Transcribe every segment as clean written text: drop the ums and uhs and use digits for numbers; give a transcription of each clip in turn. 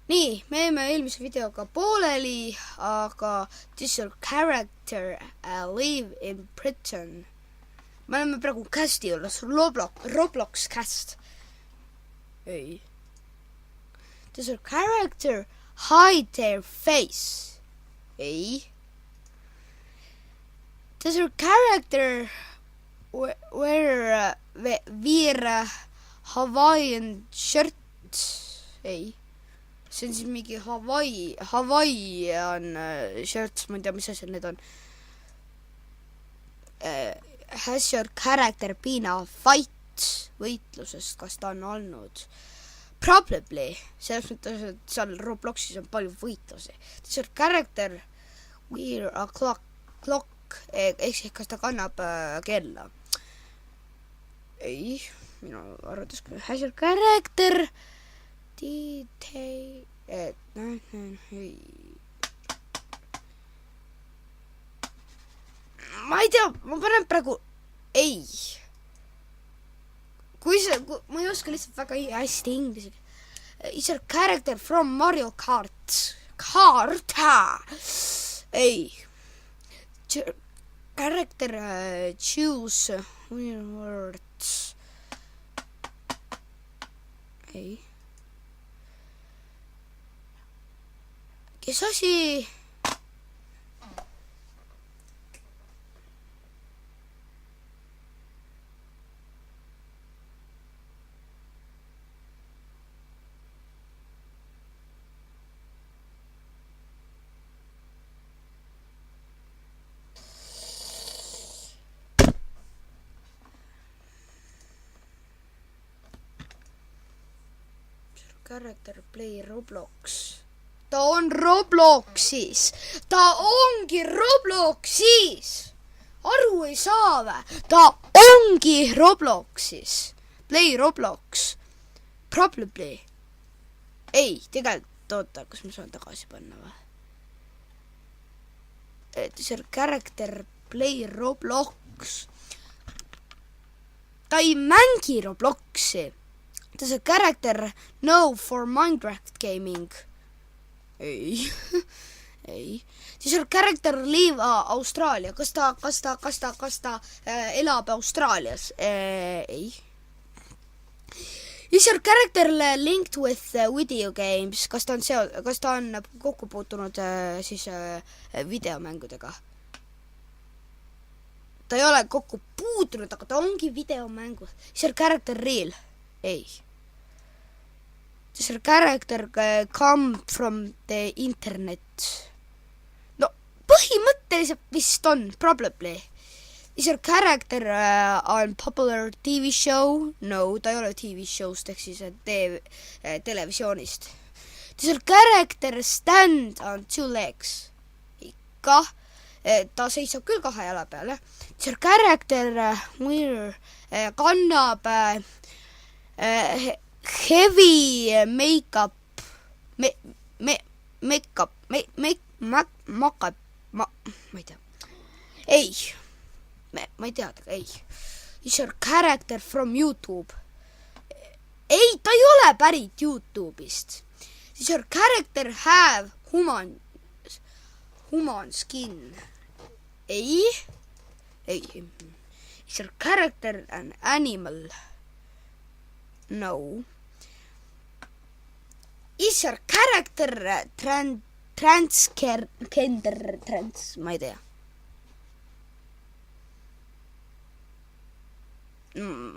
Nii, me jäime eelmise videoga pooleli, aga Does your character live in Britain? Me oleme praegu casti juures, Roblox cast. Ei. Does your character hide their face? Ei. Does your character wear Hawaiian shirt? Ei. See on siis mingi Hawaiian shirts, ma ei tea, mis asjad need on. Has your character been a fight võitlusest, kas ta on olnud? Probably, selles mõttes, et seal Robloxis on palju võitlusi. Does your character wear a clock, ehk kas ta kannab kella? Ei, minu arvates küll. Has your character detail, ma ei tea, ma panen praegu ei. Ma ei oska lihtsalt väga hästi inglise. Is your character from Mario Kart? Ei. Your character choose words. Ei. Kes asi? Character play Roblox. Ta on Robloxis. Ta ongi Robloxis. Aru ei saa vä? Ta ongi Robloxis. Play Roblox. Probably. Ei, tegelikult oota, kas ma saan tagasi panna vä? See character play Roblox. Ta ei mängi Robloxi. Does a character know for Minecraft gaming? Ei. Ei. Does your character live Austraalia? Kas ta elab Austraalias? Ei. Is your character linked with video games? Kas ta on kokku puutunud siis videomängudega? Ta ei ole kokku puutunud, aga ta ongi videomängud. Is your character real? Ei. Does your character come from the internet? No, põhimõtteliselt vist on, probably. Is your character on popular TV show? No, ta ei ole TV show'st, ehk siis televisioonist. Does your character stand on two legs? Ikka. Ta seisab küll kahe jala peale. Does your character kannab heavy makeup, ma ei tea. Ei, ma ei tea, ei. Is your character from YouTube? Ei, ta ei ole pärit YouTube'ist. Does your character have human skin? Ei. Is your character an animal? No. Is your character transgender? Ma ei tea.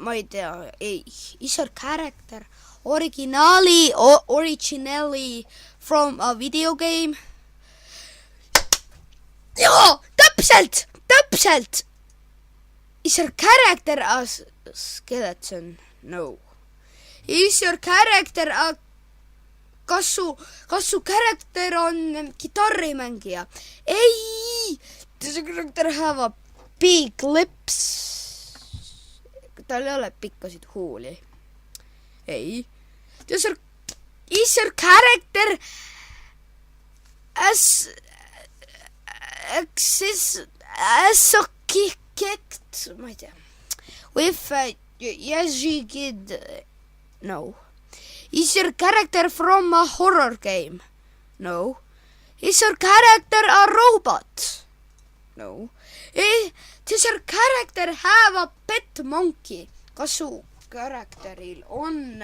Ma ei tea, ei. Is your character originally from a video game? Joo, täpselt! Is your character a skeleton? No. Is your character kas su character on kitarrimängija? Ei! Does your character have a big lips? Tal ei ole pikkasid huuli. Ei. Is your character as ma ei tea. With Yazigid. No. Is your character from a horror game? No. Is your character a robot? No. Does your character have a pet monkey? Kas su karakteril on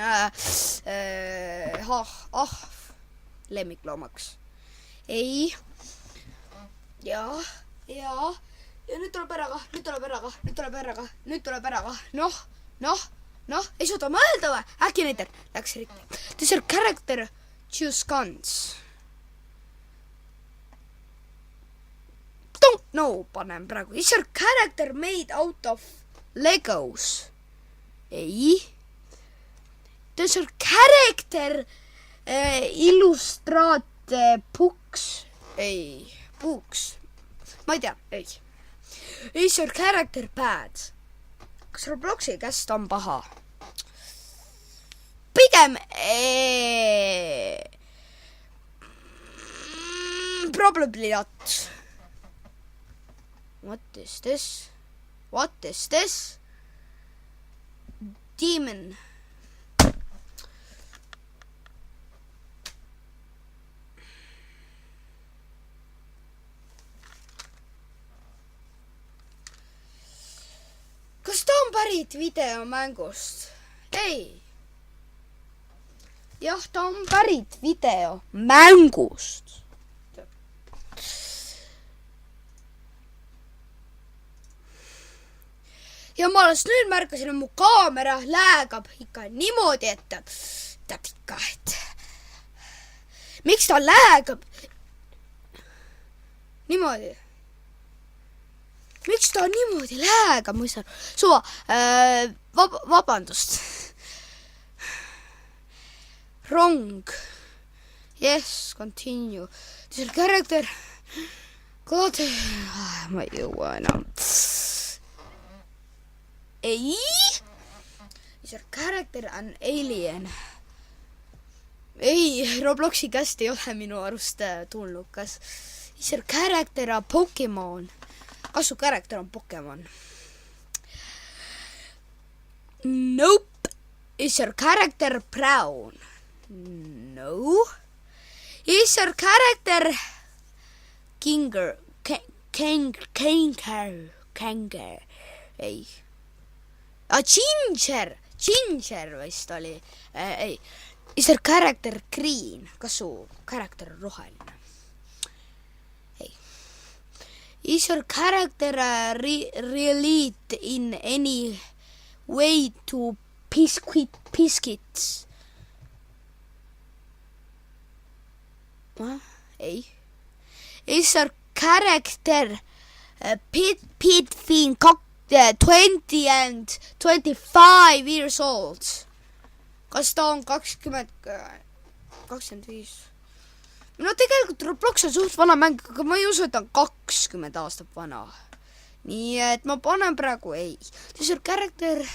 lemmikloomaks? Ei. Ja nüüd tuleb ära ka. Noh, ei suuda mõelda või? Äkki näitab, läks rikki. Does your character choose guns? Don't know, panen praegu. Is your character made out of Legos? Ei. Does your character illustrate books? Ei, books. Ma ei tea, ei. Is your character bad? Kas Robloxi käest on paha? Pigem probably not. What is this? Demon. Kas ta on pärit videomängust? Ei. Jah, ta on pärit videomängust. Ja ma alles nüüd märkasin, et mu kaamera läägab ikka niimoodi, et teab ikka, et miks ta läägab niimoodi? Miks ta niimoodi läägab, ma ei saa. Suva, vabandust. Wrong. Yes, continue. Does your character... God, ma ei jõua enam. Ei? Is your character an alien? Ei, Robloxi käest ei ole minu arust tulnud. Kas is your character a Pokemon? Kas su karakter on Pokemon? Nope. Is your character brown? No. Is your character kangaroo? Ei. Ginger vist oli. Ei. Is your character green? Kas su karakter on roheline? Is your character relate in any way to biscuits? Ei. Is your character between 20 and 25 years old? Kas ta on 25? No tegelikult Roblox on suht vana mäng, aga ma ei usu, et ta on 20 aastat vana. Nii et ma panen praegu ei. Does your character...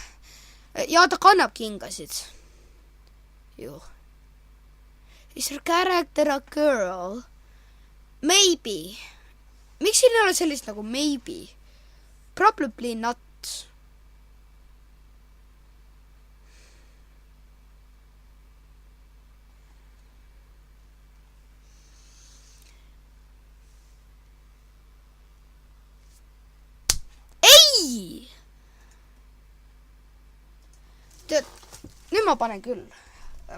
Ja ta kannab kingasid. Juh. Is your character a girl? Maybe. Miks siin ei ole sellist nagu maybe? Probably not. Tead, nüüd ma panen küll.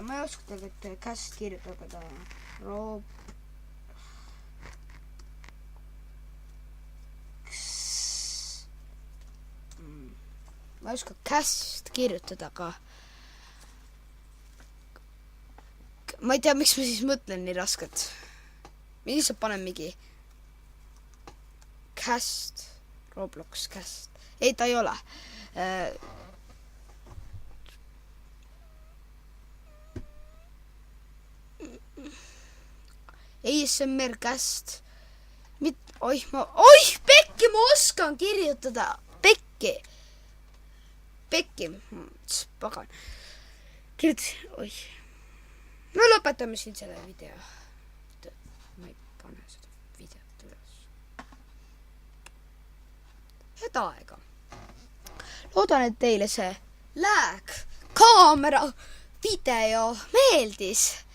Ma ei oska tegelikult käest kirjutada. Ma ei oska käest kirjutada, aga ma ei tea, miks ma siis mõtlen nii rasket. Ma lihtsalt panen mingi käest, Roblox käest. Ei, ta ei ole. ASMR käest. Oih, pekki, ma oskan kirjutada. Pekki. Pagan. Oih. No lõpetame siin selle video. Ma ei pane seda videot üles. Head aega. Loodan, et teile see kaamera video meeldis,